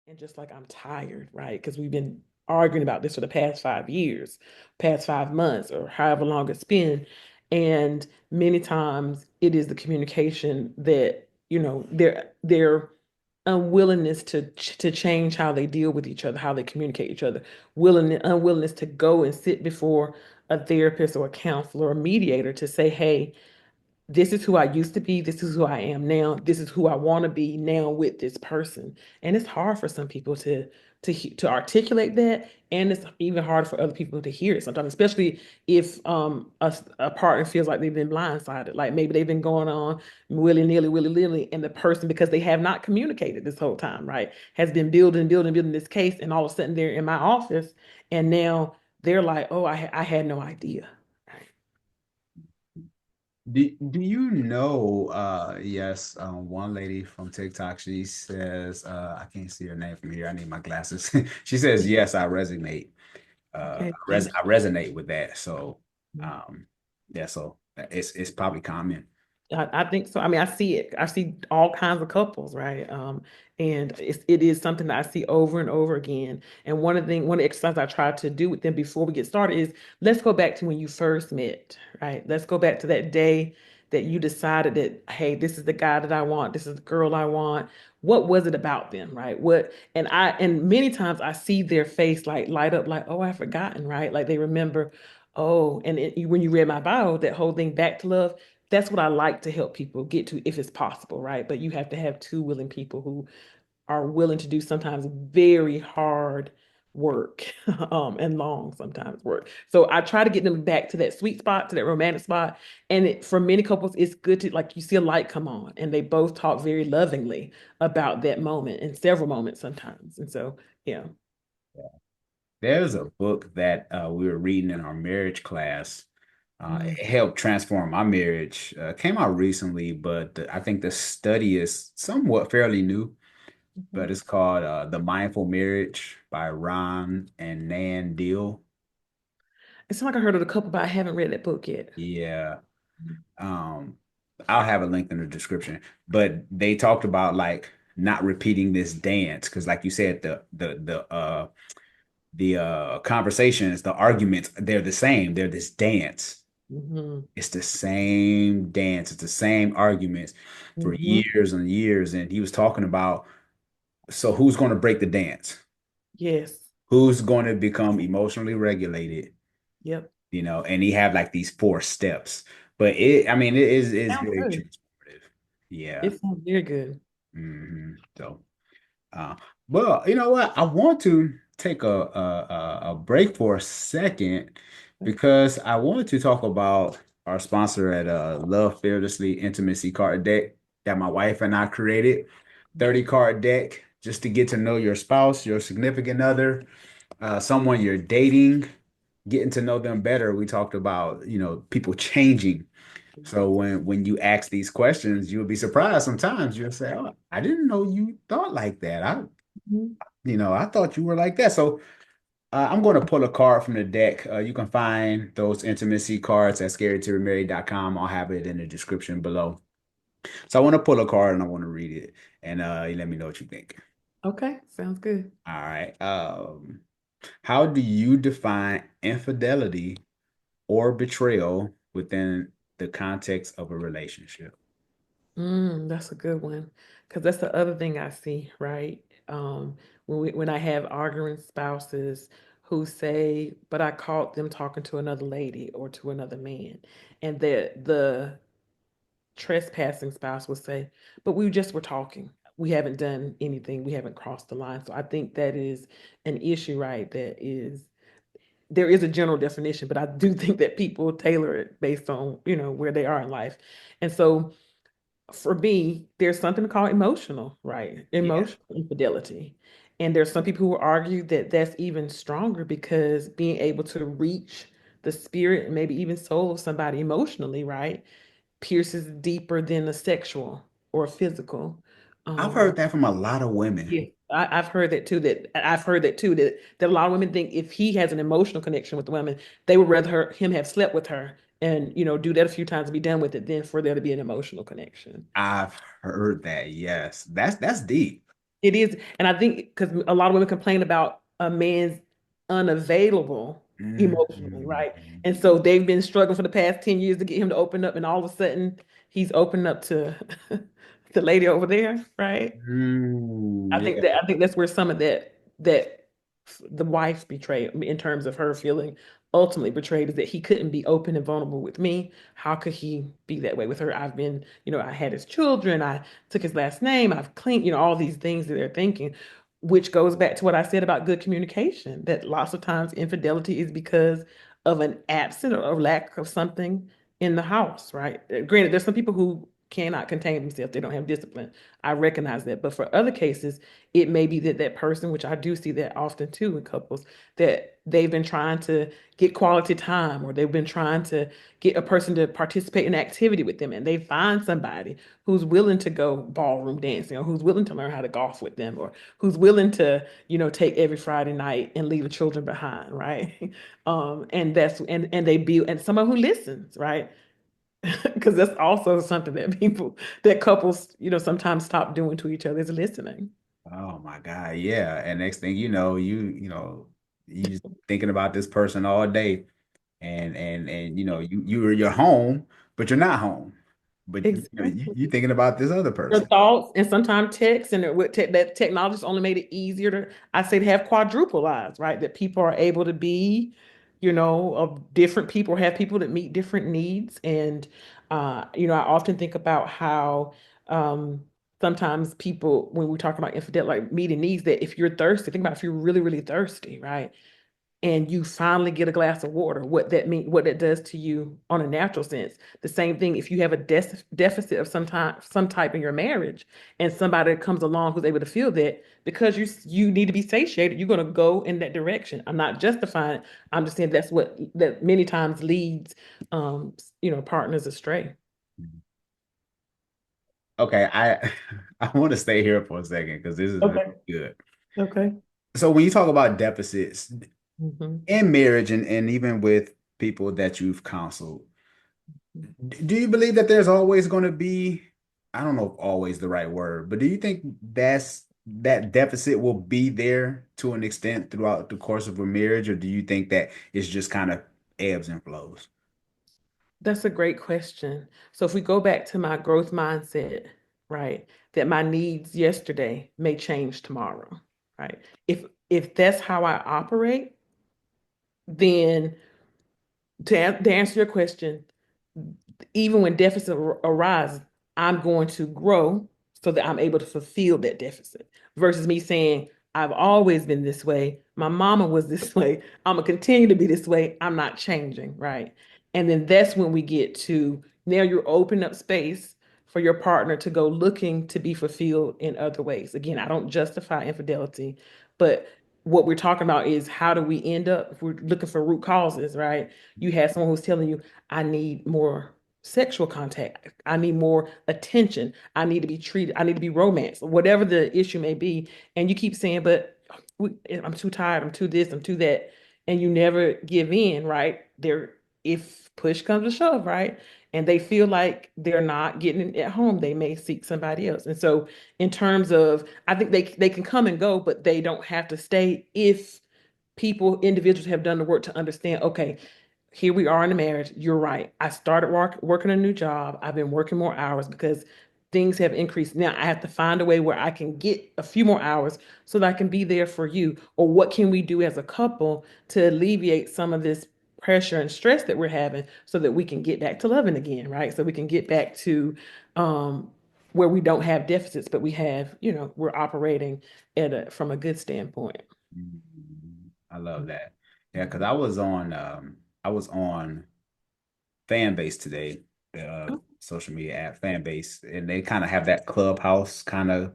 And just like I'm tired, right? Because we've been arguing about this for the past 5 years, past 5 months, or however long it's been. And many times it is the communication that, their unwillingness to change how they deal with each other, how they communicate each other, unwillingness to go and sit before a therapist or a counselor or a mediator to say, hey, this is who I used to be. This is who I am now. This is who I want to be now with this person. And it's hard for some people to articulate that, and it's even harder for other people to hear it sometimes, especially if a partner feels like they've been blindsided, like maybe they've been going on willy nilly, and the person, because they have not communicated this whole time, right, has been building this case, and all of a sudden they're in my office, and now they're like, oh, I had no idea. Do you know, yes, one lady from TikTok, she says, I can't see her name from here. I need my glasses. She says, yes, I resonate. Okay, thank I resonate with that. So, you. um, yeah, so it's probably common. I think so. I mean, I see it. I see all kinds of couples, right? And it is something that I see over and over again. And one of the exercises I try to do with them before we get started is, let's go back to when you first met, right? Let's go back to that day that you decided that, hey, this is the guy that I want. This is the girl I want. What was it about them, right? And many times I see their face like light up, like, oh, I've forgotten, right? Like they remember. Oh, and when you read my bio, that whole thing, back to love, that's what I like to help people get to if it's possible, right? But you have to have two willing people who are willing to do sometimes very hard work, and long sometimes work. So I try to get them back to that sweet spot, to that romantic spot. And for many couples, it's good to, like, you see a light come on and they both talk very lovingly about that moment, and several moments sometimes. And so, yeah. There's a book that we were reading in our marriage class. Mhm. It helped transform my marriage. Came out recently, but I think the study is somewhat fairly new. But Mhm. it's called The Mindful Marriage by Ron and Nan Deal. It's like I heard of the couple, but I haven't read that book yet. Yeah. Um, I'll have a link in the description. But they talked about like not repeating this dance because, like you said, the conversations, the arguments, they're the same. They're this dance. Mhm. It's the same dance. It's the same arguments for Mhm. years and years. And he was talking about, so who's going to break the dance? Yes. Who's going to become emotionally regulated? Yep. And he had like these 4 steps. But I mean, it is Sounds very good. transformative. Yeah. It sounds very good. So, uh, well, you know what? I want to take a break for a second because I wanted to talk about our sponsor at Love Fearlessly Intimacy Card Deck that my wife and I created. 30 card deck just to get to know your spouse, your significant other, someone you're dating, getting to know them better. We talked about, people changing. So when you ask these questions, you'll be surprised. Sometimes you'll say, "Oh, I didn't know you thought like that. Mhm. I thought you were like that." So I'm going to pull a card from the deck. You can find those intimacy cards at scaredtoremarry.com. I'll have it in the description below. So I want to pull a card and I want to read it, and you let me know what you think. Okay, sounds good. All right. How do you define infidelity or betrayal within the context of a relationship? That's a good one. Because that's the other thing I see, right? When I have arguing spouses who say, but I caught them talking to another lady or to another man, and the trespassing spouse will say, but we just were talking. We haven't done anything. We haven't crossed the line. So I think that is an issue, right? There is a general definition, but I do think that people tailor it based on, where they are in life. And so for me, there's something called emotional, right? Yeah. Emotional infidelity. And there's some people who argue that that's even stronger because being able to reach the spirit and maybe even soul of somebody emotionally, right, pierces deeper than the sexual or physical. I've Um, heard that from a lot of women. yeah, I've heard that too. That a lot of women think if he has an emotional connection with the woman, they would rather him have slept with her and do that a few times and be done with it than for there to be an emotional connection. I've heard that. Yes. That's deep. It is, and I think because a lot of women complain about a man's unavailable emotionally, right? Mm. And so they've been struggling for the past 10 years to get him to open up, and all of a sudden he's opened up to the lady over there, right? Mm, I think that's where some of that the wife betrayed in terms of her feeling ultimately betrayed is that he couldn't be open and vulnerable with me. How could he be that way with her? I've been, I had his children, I took his last name, I've cleaned, all these things that they're thinking, which goes back to what I said about good communication, that lots of times infidelity is because of an absence or lack of something in the house, right? Granted, there's some people who cannot contain themselves, they don't have discipline. I recognize that. But for other cases, it may be that that person, which I do see that often too in couples, that they've been trying to get quality time or they've been trying to get a person to participate in activity with them. And they find somebody who's willing to go ballroom dancing or who's willing to learn how to golf with them or who's willing to, take every Friday night and leave the children behind, right? And they build and someone who listens, right? Because that's also something that that couples, sometimes stop doing to each other is listening. Oh my God, yeah. And next thing you know, you just thinking about this person all day, and you're home, but you're not home. But Exactly. you thinking about this other Your person. thoughts and sometimes text and that technology's only made it easier to, I say, to have quadruple lives, right? That people are able to be, of different people, have people that meet different needs. And, I often think about how um, sometimes people, when we talk about infidelity, like meeting needs, that if you're thirsty, think about if you're really, really thirsty, right? And you finally get a glass of water, what that does to you on a natural sense. The same thing if you have a deficit of some type in your marriage, and somebody comes along who's able to feel that because you need to be satiated, you're going to go in that direction. I'm not justifying it. I'm just saying that's what that many times leads, partners astray. Okay, I want to stay here for a second because this is really Okay. good. Okay. So when you talk about deficits Hmm. in marriage and even with people that you've counseled, do you believe that there's always going to be, I don't know if always the right word, but do you think that deficit will be there to an extent throughout the course of a marriage, or do you think that it's just kind of ebbs and flows? That's a great question. So if we go back to my growth mindset, right, that my needs yesterday may change tomorrow, right? If that's how I operate, then to answer your question, even when deficit arises, I'm going to grow so that I'm able to fulfill that deficit versus me saying, I've always been this way. My mama was this way. I'm going to continue to be this way. I'm not changing. Right. And then that's when we get to now you're opening up space for your partner to go looking to be fulfilled in other ways. Again, I don't justify infidelity, but what we're talking about is how do we end up, if we're looking for root causes, right? You have someone who's telling you, I need more sexual contact. I need more attention. I need to be treated. I need to be romanced, whatever the issue may be. And you keep saying, but I'm too tired. I'm too this. I'm too that. And you never give in, right? If push comes to shove, right? And they feel like they're not getting it at home, they may seek somebody else. And so, in terms of, I think they can come and go, but they don't have to stay if individuals have done the work to understand, okay, here we are in a marriage. You're right. I started working a new job. I've been working more hours because things have increased. Now I have to find a way where I can get a few more hours so that I can be there for you. Or what can we do as a couple to alleviate some of this pressure and stress that we're having so that we can get back to loving again, right? So we can get back to where we don't have deficits, but we have, we're operating from a good standpoint. Mhm. I love that. Yeah, because I was on fan base today, the social media app fan base, and they kind of have that clubhouse kind of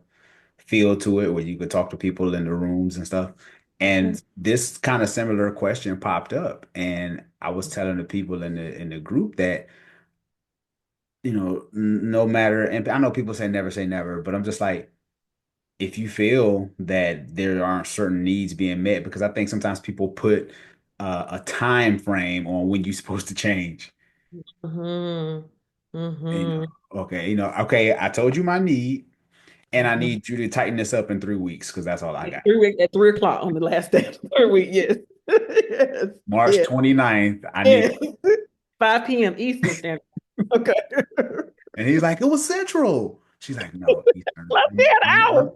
feel to it where you could talk to people in the rooms and stuff. Okay. And this kind of similar question popped up, and I was telling the people in the group that, no matter, and I know people say never, but I'm just like, if you feel that there aren't certain needs being met, because I think sometimes people put a time frame on when you're supposed to change. Mm-hmm. Mm-hmm. Okay, I told you my need, And I Mhm. need you to tighten this up in 3 weeks because that's all I got. 3 weeks at 3 o'clock on the last day of the third week. Yes. Yes. March Yes. 29th, I need, Yes. 5 p.m. Eastern Standard. Okay. and he's like, it was Central. She's like, no, Eastern. Let's see an hour.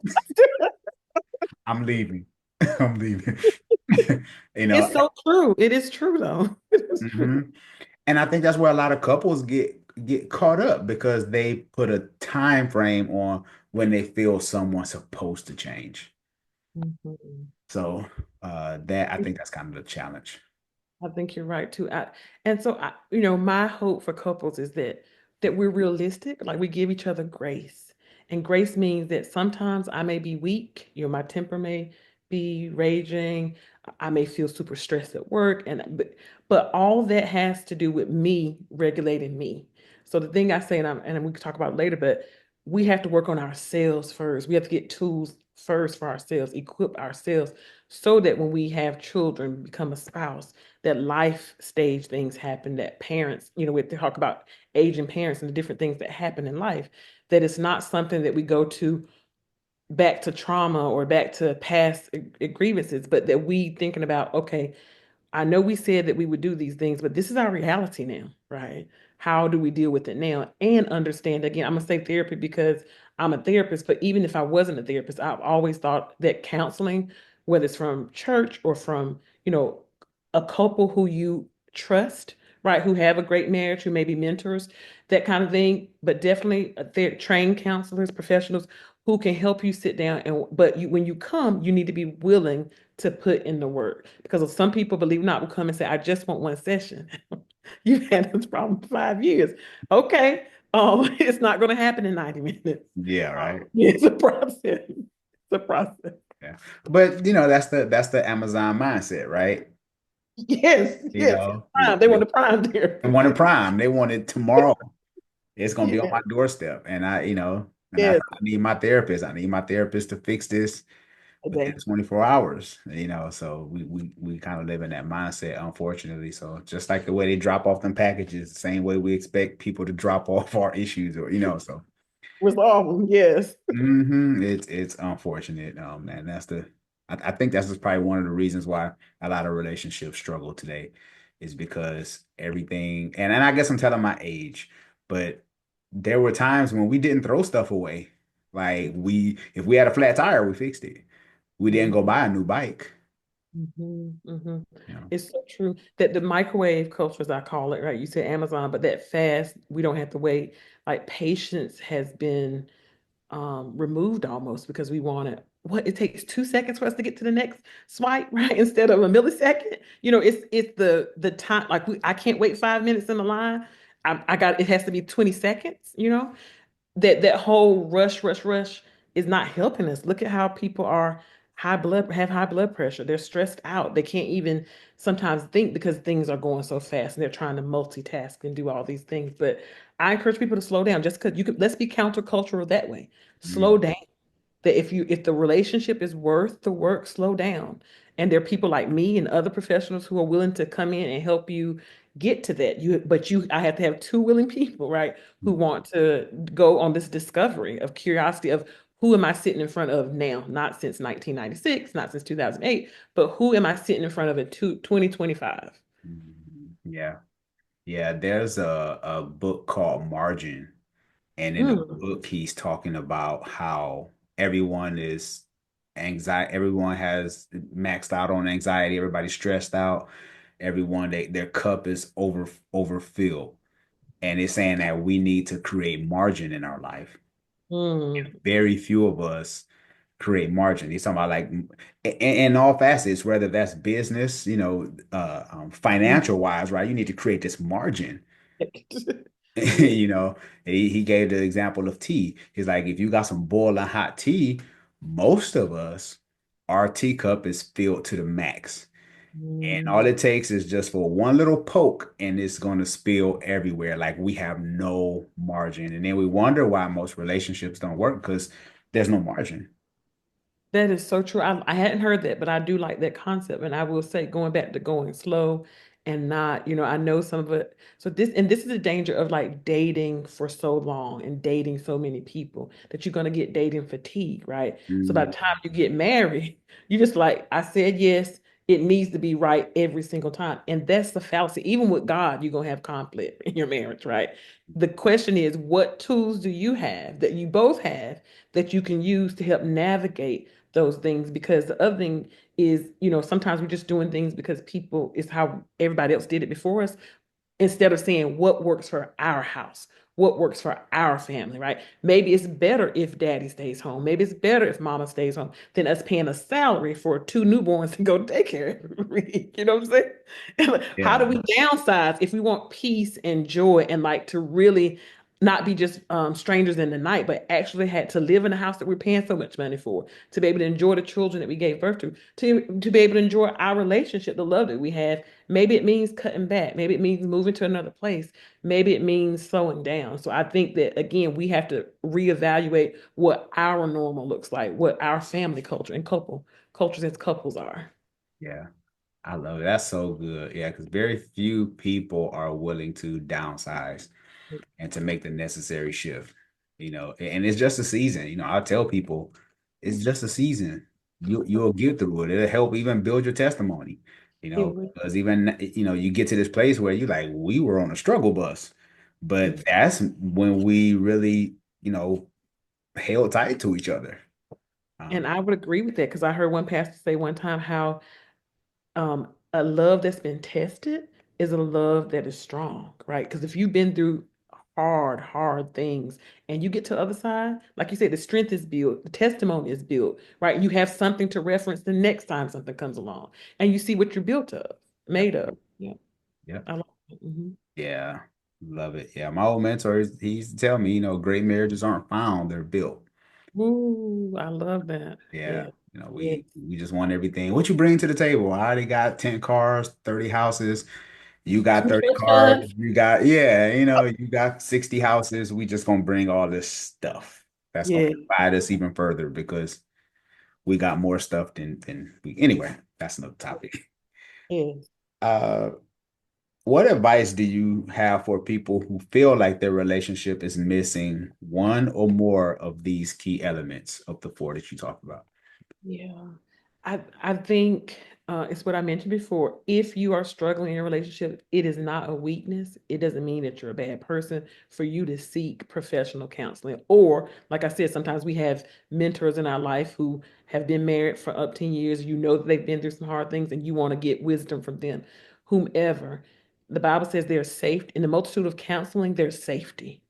I'm leaving. I'm leaving. You know, It's so true. It is true though. It is true. mhm. And I think that's where a lot of couples get caught up because they put a time frame on when they feel someone's supposed to change. Mhm. So that I think that's kind of the challenge. I think you're right too. And so my hope for couples is that we're realistic, like we give each other grace. And grace means that sometimes I may be weak, my temper may be raging, I may feel super stressed at work, but all that has to do with me regulating me. So the thing I say, and we can talk about it later, but we have to work on ourselves first. We have to get tools first for ourselves, equip ourselves so that when we have children, become a spouse, that life stage things happen, that parents, we have to talk about aging parents and the different things that happen in life, that it's not something that we go to back to trauma or back to past grievances, but that we thinking about, okay, I know we said that we would do these things, but this is our reality now, right? How do we deal with it now? And understand again, I'm gonna say therapy because I'm a therapist, but even if I wasn't a therapist, I've always thought that counseling, whether it's from church or from, a couple who you trust, right, who have a great marriage, who may be mentors, that kind of thing, but definitely trained counselors, professionals who can help you sit down but when you come, you need to be willing to put in the work because of some people, believe it or not, will come and say, I just want one session. You've had this problem for 5 years. Okay. It's not going to happen in 90 minutes. Yeah, right. It's a process. It's a process. Yeah. But that's the Amazon mindset, right? Yes, You yes. It's know, prime. They want the prime they therapy. want a prime. They want it tomorrow. It's gonna be on my Yes, doorstep. And yes. I need my therapist. I need my therapist to fix this within Today. 24 hours. So we kind of live in that mindset, unfortunately. So just like the way they drop off them packages, the same way we expect people to drop off our issues or so Resolve them. Yes. it's unfortunate. And I think that's just probably one of the reasons why a lot of relationships struggle today is because everything, and I guess I'm telling my age, but there were times when we didn't throw stuff away. Like if we had a flat tire, we fixed it. We didn't go buy a new bike. Mhm. You know. It's so true that the microwave culture, as I call it, right? You said Amazon, but that fast, we don't have to wait. Like patience has been removed almost because we want it. What it takes 2 seconds for us to get to the next swipe, right? Instead of a millisecond. It's the time. Like I can't wait 5 minutes in the line. I got it has to be 20 seconds. That whole rush is not helping us. Look at how people are have high blood pressure. They're stressed out. They can't even sometimes think because things are going so fast and they're trying to multitask and do all these things. But I encourage people to slow down just because you could let's be countercultural that way. Slow Mm, down that if the relationship is worth the work, slow down. And there are people like me and other professionals who are willing to come in and help you get to that. I have to have two willing people, right, who mm, want to go on this discovery of curiosity of who am I sitting in front of now, not since 1996, not since 2008, but who am I sitting in front of in 2025? yeah. Yeah, there's a book called Margin. And in the Mm, book, he's talking about how everyone has maxed out on anxiety, everybody's stressed out, their cup is overfilled. And it's saying that we need to create margin in our life. mm, Very few of us create margin. He's talking about like in all facets, whether that's business, mm. financial wise, right? You need to create this margin. Yeah. You know, he gave the example of tea. He's like, if you got some boiling hot tea, most of us, our teacup is filled to the max. And all Mm. it takes is just for one little poke and it's going to spill everywhere. Like we have no margin. And then we wonder why most relationships don't work because there's no margin. That is so true. I hadn't heard that, but I do like that concept. And I will say, going back to going slow and not, I know some of it. So this is the danger of like dating for so long and dating so many people that you're going to get dating fatigue, right? So by the Mm, time you get married, you just like, I said yes, it needs to be right every single time. And that's the fallacy. Even with God, you're going to have conflict in your marriage, right? The question is, what tools do you have that you both have that you can use to help navigate those things? Because the other thing is, sometimes we're just doing things because people is how everybody else did it before us, instead of saying what works for our house, what works for our family, right? Maybe it's better if daddy stays home. Maybe it's better if mama stays home than us paying a salary for two newborns to go to daycare every week. You know what I'm saying? How yeah, do we downsize if we want peace and joy and like to really not be just strangers in the night, but actually had to live in a house that we're paying so much money for, to be able to enjoy the children that we gave birth to be able to enjoy our relationship, the love that we have. Maybe it means cutting back. Maybe it means moving to another place. Maybe it means slowing down. So I think that again, we have to reevaluate what our normal looks like, what our family culture and cultures as couples are. yeah. I love it. That's so good. Yeah, because very few people are willing to downsize and to make the necessary shift, and it's just a season. I tell people it's just a season. You'll get through it. It'll help even build your testimony, It would. because even you get to this place where you like, we were on a struggle bus, but that's when we really, held tight to each other. And Um, I would agree with that because I heard one pastor say one time how a love that's been tested is a love that is strong, right? Because if you've been through hard things and you get to the other side, like you said, the strength is built, the testimony is built, right? You have something to reference the next time something comes along and you see what you're built of, yep, made of. Yeah, yep. I like it. Yeah, love it. Yeah, my old mentor, he used to tell me, great marriages aren't found, they're built. Ooh, I love that. Yeah, Yeah, yeah. we just want everything. What you bring to the table? I already got 10 cars, 30 houses. You got 30 Trust cars. funds. You got 60 houses. We just gonna bring all this stuff. That's gonna Yeah, divide us even further because we got more stuff than we anyway, that's another topic. yeah. Uh what advice do you have for people who feel like their relationship is missing one or more of these key elements of the four that you talked about? Yeah, I think it's what I mentioned before. If you are struggling in a relationship, it is not a weakness. It doesn't mean that you're a bad person for you to seek professional counseling. Or, like I said, sometimes we have mentors in our life who have been married for up 10 years. You know that they've been through some hard things and you want to get wisdom from them. Whomever. The Bible says there's safety. In the multitude of counseling, there's safety.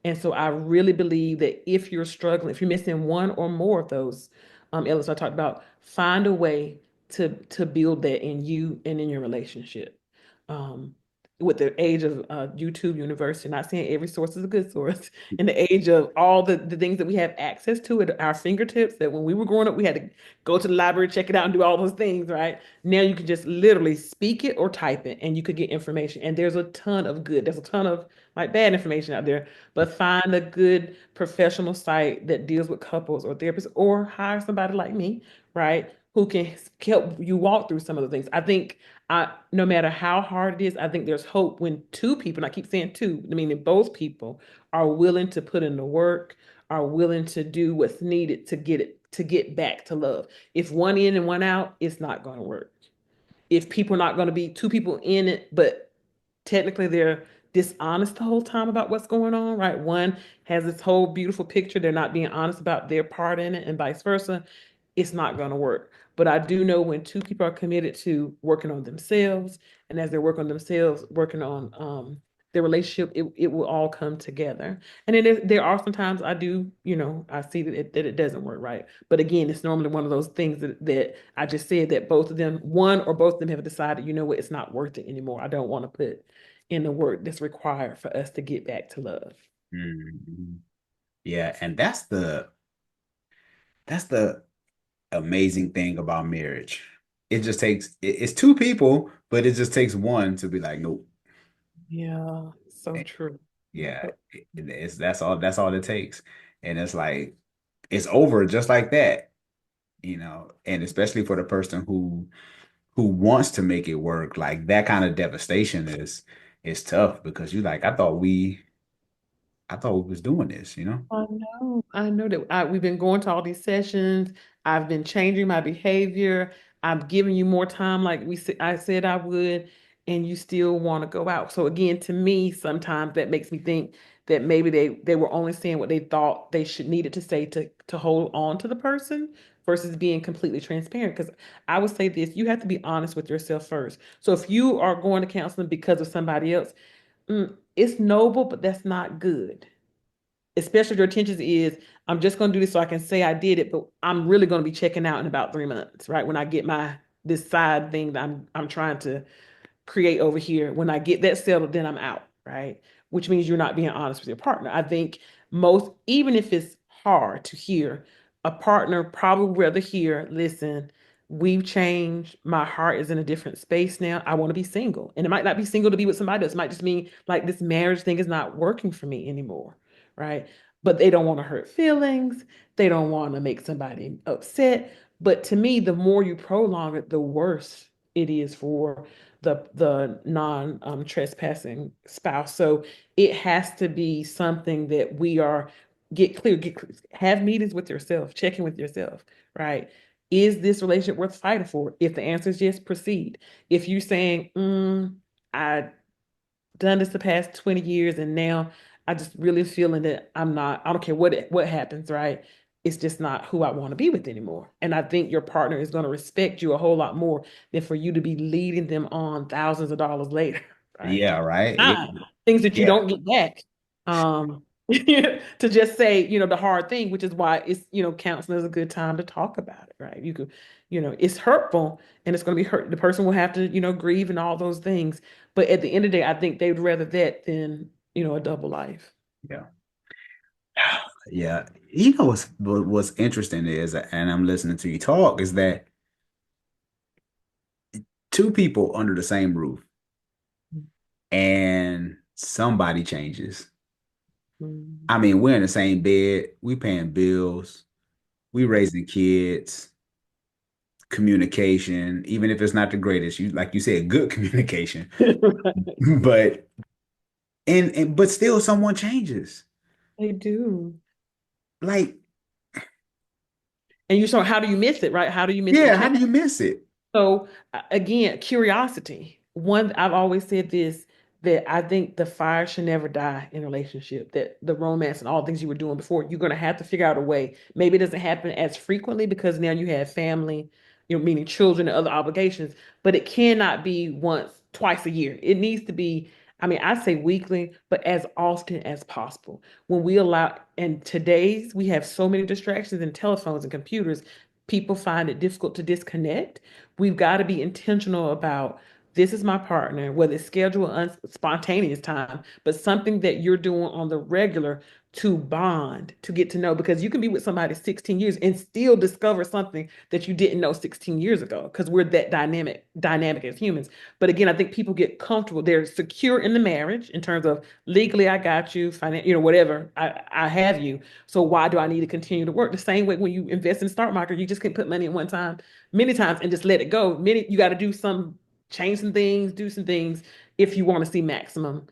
And so I really believe that if you're struggling, if you're missing one or more of those elements I talked about, find a way to build that in you and in your relationship. Um, with the age of YouTube University, not saying every source is a good source, in the age of all the things that we have access to at our fingertips, that when we were growing up, we had to go to the library, check it out, and do all those things, right? Now you can just literally speak it or type it, and you could get information. And there's a ton of good, there's a ton of like bad information out there, but find a good professional site that deals with couples or therapists, or hire somebody like me, right? Who can help you walk through some of the things. I think no matter how hard it is, I think there's hope when two people, and I keep saying two, I mean, both people are willing to put in the work, are willing to do what's needed to get back to love. If one in and one out, it's not going to work. If people are not going to be two people in it, but technically they're dishonest the whole time about what's going on, right? One has this whole beautiful picture, they're not being honest about their part in it, and vice versa. It's not going to work. But I do know when two people are committed to working on themselves, and as they're working on themselves, working on their relationship, it will all come together. And there are sometimes I do, I see that it doesn't work, right? But again, it's normally one of those things that I just said that both of them, one or both of them have decided, you know what, it's not worth it anymore. I don't want to put in the work that's required for us to get back to love. Mhm. Yeah, and that's the amazing thing about marriage. It just takes it's two people, but it just takes one to be like, nope. Yeah, so And true. yeah, it's that's all it takes. And it's like it's over just like that, and especially for the person who who wants to make it work, like that kind of devastation is tough because you like, I thought we was doing this, you know? I know that we've been going to all these sessions. I've been changing my behavior. I'm giving you more time, like I said I would, and you still want to go out. So again, to me, sometimes that makes me think that maybe they were only saying what they thought they should needed to say to hold on to the person versus being completely transparent. Because I would say this, you have to be honest with yourself first. So if you are going to counseling because of somebody else, it's noble, but that's not good, especially if your intention is I'm just going to do this so I can say I did it, but I'm really going to be checking out in about 3 months, right? When I get my this side thing that I'm trying to create over here. When I get that settled, then I'm out, right? Which means you're not being honest with your partner. I think most, even if it's hard to hear, a partner probably would rather hear, listen, we've changed. My heart is in a different space now. I want to be single. And it might not be single to be with somebody else. It might just mean like this marriage thing is not working for me anymore, right? But they don't want to hurt feelings. They don't want to make somebody upset. But to me, the more you prolong it, the worse it is for the non trespassing spouse. So it has to be something that we are have meetings with yourself, checking with yourself, right? Is this relationship worth fighting for? If the answer is yes, proceed. If you're saying, I done this the past 20 years and now I just really feeling that I don't care what happens, right? It's just not who I want to be with anymore. And I think your partner is going to respect you a whole lot more than for you to be leading them on thousands of dollars later, right? Yeah, right. Yeah. Ah, things that you Yeah. don't get back. To just say, the hard thing, which is why counseling is a good time to talk about it, right? You could, it's hurtful and it's going to be hurt. The person will have to, grieve and all those things. But at the end of the day, I think they'd rather that than, a double life. Yeah. Yeah. You know what's interesting is, and I'm listening to you talk, is that two people under the same roof and somebody changes. Mhm. I mean, we're in the same bed, we paying bills, we raising kids, communication, even if it's not the greatest, you like you said, good communication. But but still someone changes. They do. Like, And how do you miss it, right? How do you miss the yeah, how change? do you miss it? So again, curiosity. One, I've always said this, that I think the fire should never die in a relationship. That the romance and all the things you were doing before, you're going to have to figure out a way. Maybe it doesn't happen as frequently because now you have family, meaning children and other obligations. But it cannot be once, twice a year. It needs to be. I mean, I say weekly, but as often as possible. When we allow, and today's we have so many distractions and telephones and computers, people find it difficult to disconnect. We've got to be intentional about this is my partner, whether it's scheduled spontaneous time, but something that you're doing on the regular to bond, to get to know, because you can be with somebody 16 years and still discover something that you didn't know 16 years ago, because we're that dynamic as humans. But again, I think people get comfortable. They're secure in the marriage in terms of legally, I got you, whatever, I have you. So why do I need to continue to work? The same way when you invest in the stock market, you just can't put money in one time, many times, and just let it go. You got to do some change some things, do some things if you want to see maximum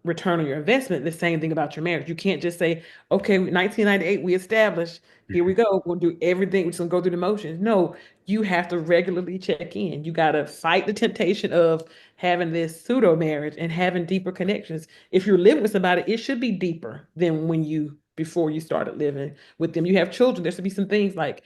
return on your investment. The same thing about your marriage. You can't just say, okay, 1998, we established, here we go, we're gonna do everything, we're just gonna go through the motions. No, you have to regularly check in. You got to fight the temptation of having this pseudo marriage and having deeper connections. If you're living with somebody, it should be deeper than before you started living with them. You have children, there should be some things like,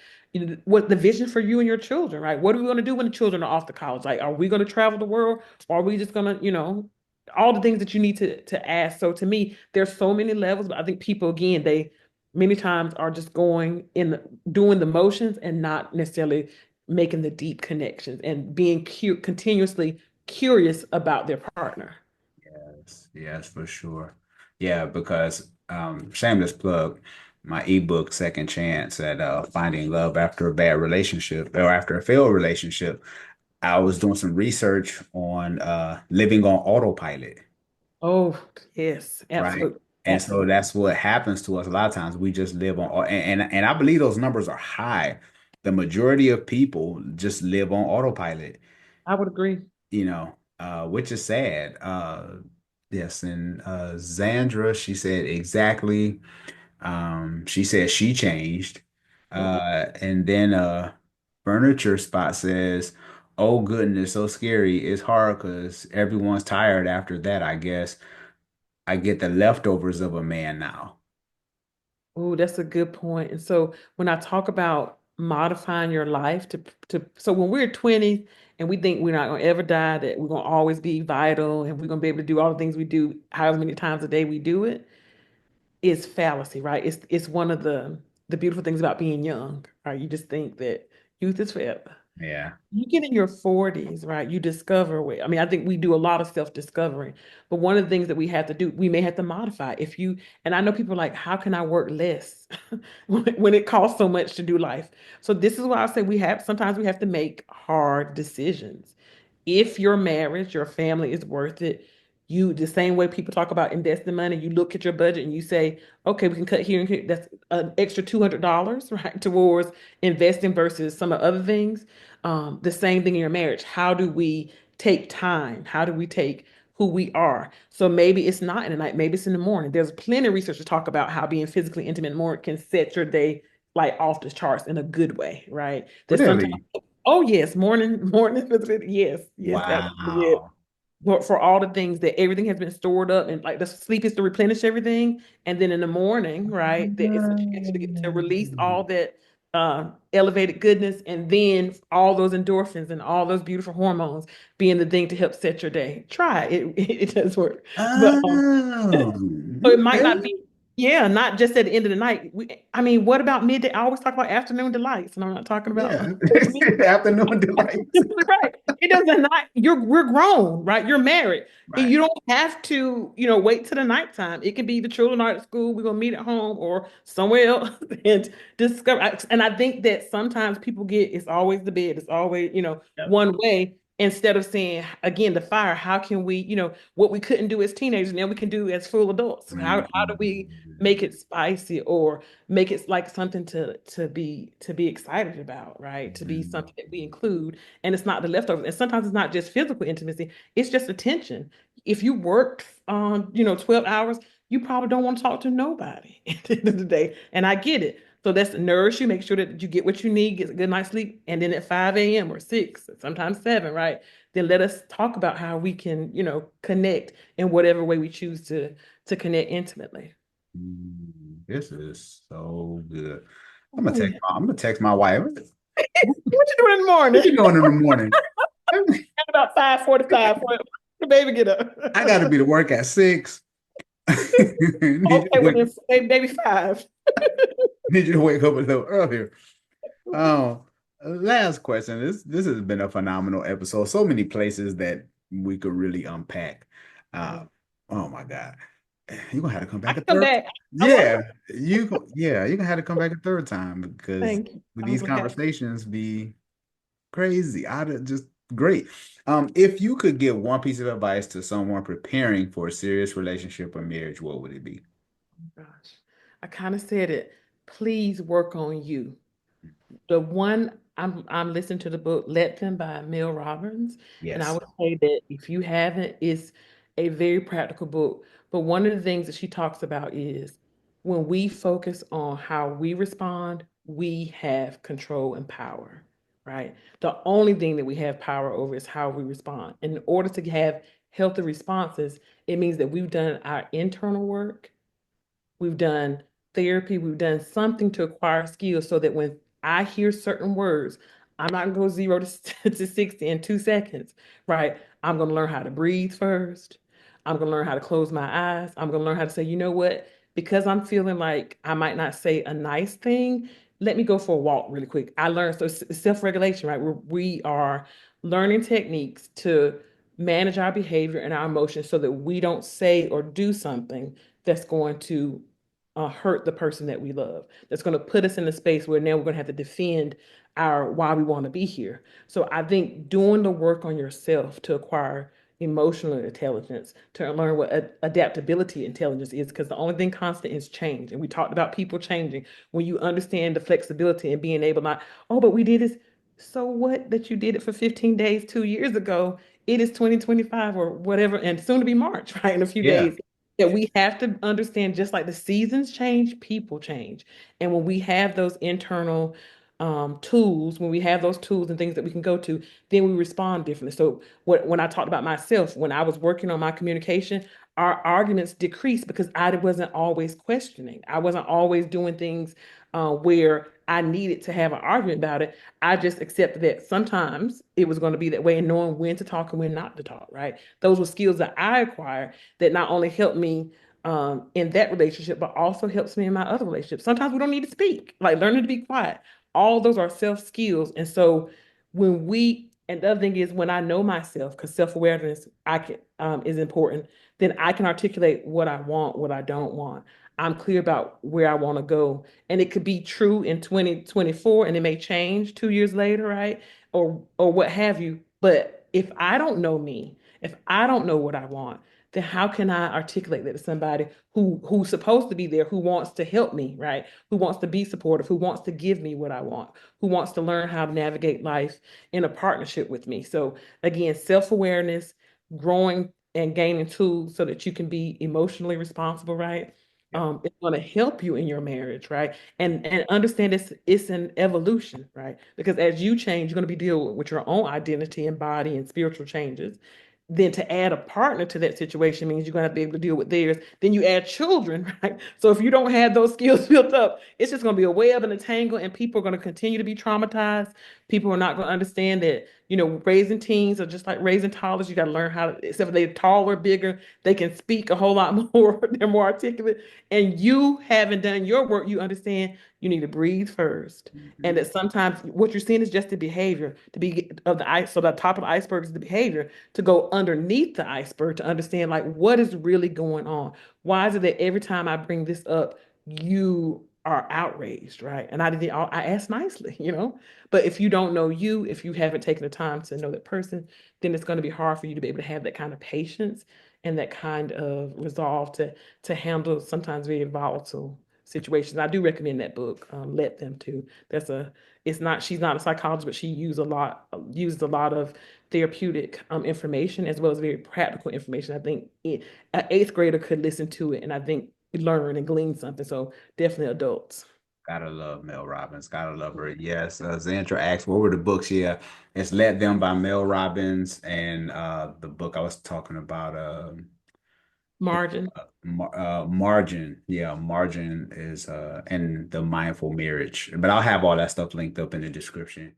what the vision for you and your children, right? What are we going to do when the children are off to college? Like, are we going to travel the world, or are we just going to, all the things that you need to ask. So to me, there's so many levels, but I think people, again, they many times are just doing the motions and not necessarily making the deep connections and being continuously curious about their partner. Yes, yes, for sure. Yeah, because shameless plug, my ebook Second Chance at Finding Love After a Bad Relationship or After a Failed Relationship. I was doing some research on living on autopilot, Oh, yes, right? absolutely. And so Absolutely. that's what happens to us a lot of times. We just live on, and I believe those numbers are high, the majority of people just live on autopilot, I would agree. which is sad. Yes, and Zandra, she said exactly. She said she changed. Mhm. And then Furniture Spot says, "Oh goodness, so scary. It's hard because everyone's tired after that, I guess. I get the leftovers of a man now." Oh, that's a good point. And so when I talk about modifying your life so when we're 20 and we think we're not going to ever die, that we're going to always be vital and we're going to be able to do all the things we do, however many times a day we do it, is fallacy, right? It's one of the beautiful things about being young, right? You just think that youth is forever. Yeah. You get in your 40s, right? You discover I mean, I think we do a lot of self-discovery, but one of the things that we have to do, we may have to modify. And I know people are like, how can I work less when it costs so much to do life? So this is why I say sometimes we have to make hard decisions. If your marriage, your family is worth it, the same way people talk about investing money, you look at your budget and you say, okay, we can cut here and here. That's an extra $200, right, towards investing versus some of the other things. The same thing in your marriage. How do we take time? How do we take who we are? So maybe it's not in the night, maybe it's in the morning. There's plenty of research to talk about how being physically intimate in the morning can set your day like off the charts in a good way, right? There's sometimes, Really? oh yes, morning physically, yes, yes, absolutely. Yes. Wow. For all the things that everything has been stored up and like the sleep is to replenish everything. And then in the morning, right, that it's a chance to get to release all that elevated goodness and then all those endorphins and all those beautiful hormones being the thing to help set your day. Try it. It does work. But Oh, so it might not okay. be, yeah, not just at the end of the night. I mean, what about midday? I always talk about afternoon delights, and I'm not talking about Yeah. Afternoon delights. right. It doesn't not we're grown, right? You're married. And Right. you don't have to, wait till the nighttime. It can be the children are at school, we're gonna meet at home or somewhere else and discover. And I think that sometimes people get it's always the bed, it's always, Yep. one way instead of saying again the fire, how can we, what we couldn't do as teenagers, now we can do as full adults. How do we make Mhm. it spicy or make it like something to be excited about, right? To be Mhm. something that we include and it's not the leftovers. And sometimes it's not just physical intimacy, it's just attention. If you worked 12 hours, you probably don't want to talk to nobody at the end of the day. And I get it. So that's nourish you, make sure that you get what you need, get a good night's sleep. And then at 5 a.m. or 6, sometimes 7, right? Then let us talk about how we can, connect in whatever way we choose to connect intimately. This is so good. Oh, yeah. I'm gonna text my wife. What you doing in the What morning? you doing in the morning? At about 5:45 for the baby get up. I gotta be to work at 6. Need you to Okay, well wake, then maybe 5. need you to wake up a little earlier. Oh, last question. This has been a phenomenal episode. So many places that we could really unpack. Uh, oh my God. You're gonna have to come I back a can come third. back. I want Yeah, you're gonna have to come back a third time because thank you. I'll these be happy. conversations be crazy. Just great. If you could give one piece of advice to someone preparing for a serious relationship or marriage, what would it be? Gosh, I kind of said it. Please work on you. The one I'm listening to the book Let Them by Mel Robbins, and I Yes. would say that if you haven't, it's a very practical book. But one of the things that she talks about is when we focus on how we respond, we have control and power, right? The only thing that we have power over is how we respond. In order to have healthy responses, it means that we've done our internal work. We've done therapy, we've done something to acquire skills so that when I hear certain words, I'm not gonna go 0 to 60 in 2 seconds, right? I'm gonna learn how to breathe first. I'm gonna learn how to close my eyes. I'm gonna learn how to say, you know what? Because I'm feeling like I might not say a nice thing, let me go for a walk really quick. I learned so self-regulation, right? We are learning techniques to manage our behavior and our emotions so that we don't say or do something that's going to hurt the person that we love. That's going to put us in a space where now we're going to have to defend our why we want to be here. So I think doing the work on yourself to acquire emotional intelligence, to learn what adaptability intelligence is, because the only thing constant is change. And we talked about people changing. When you understand the flexibility and being able not, oh, but we did this. So what that you did it for 15 days 2 years ago? It is 2025 or whatever, and soon to be March, right? In a few Yeah. days. That we have to understand, just like the seasons change, people change. And when we have those internal tools, when we have those tools and things that we can go to, then we respond differently. So when I talked about myself, when I was working on my communication, our arguments decreased because I wasn't always questioning. I wasn't always doing things where I needed to have an argument about it. I just accepted that sometimes it was going to be that way, and knowing when to talk and when not to talk, right? Those were skills that I acquired that not only helped me in that relationship, but also helps me in my other relationships. Sometimes we don't need to speak, like learning to be quiet. All those are self skills. And so and the other thing is, when I know myself, because self-awareness I can is important, then I can articulate what I want, what I don't want. I'm clear about where I want to go. And it could be true in 2024 and it may change 2 years later, right? Or what have you. But if I don't know me, if I don't know what I want, then how can I articulate that to somebody who's supposed to be there, who wants to help me, right? Who wants to be supportive, who wants to give me what I want, who wants to learn how to navigate life in a partnership with me. So again, self-awareness, growing and gaining tools so that you can be emotionally responsible, right? Yeah. It's going to help you in your marriage, right? And understand it's an evolution, right? Because as you change, you're going to be dealing with your own identity and body and spiritual changes. Then to add a partner to that situation means you're going to have to be able to deal with theirs. Then you add children, right? So if you don't have those skills built up, it's just going to be a web and a tangle, and people are going to continue to be traumatized. People are not going to understand that, raising teens are just like raising toddlers. You got to learn how to, except for they're taller, bigger, they can speak a whole lot more, they're more articulate. And you haven't done your work, you understand you need to breathe first. And Mhm. that sometimes what you're seeing is just the behavior to be of the ice. So the top of the iceberg is the behavior, to go underneath the iceberg to understand like what is really going on. Why is it that every time I bring this up, you are outraged, right? And I asked nicely, but if you don't know you, if you haven't taken the time to know that person, then it's going to be hard for you to be able to have that kind of patience and that kind of resolve to handle sometimes very volatile situations. I do recommend that book, Let Them Too. That's a it's not she's not a psychologist, but she uses a lot of therapeutic information as well as very practical information. I think an eighth grader could listen to it and I think learn and glean something. So definitely adults. Gotta love Mel Robbins. Gotta love her. Yes. Xandra asked, what were the books? Yeah. It's Let Them by Mel Robbins. And the book I was talking about, Margin. Margin. Yeah, Margin is and the Mindful Marriage. But I'll have all that stuff linked up in the description.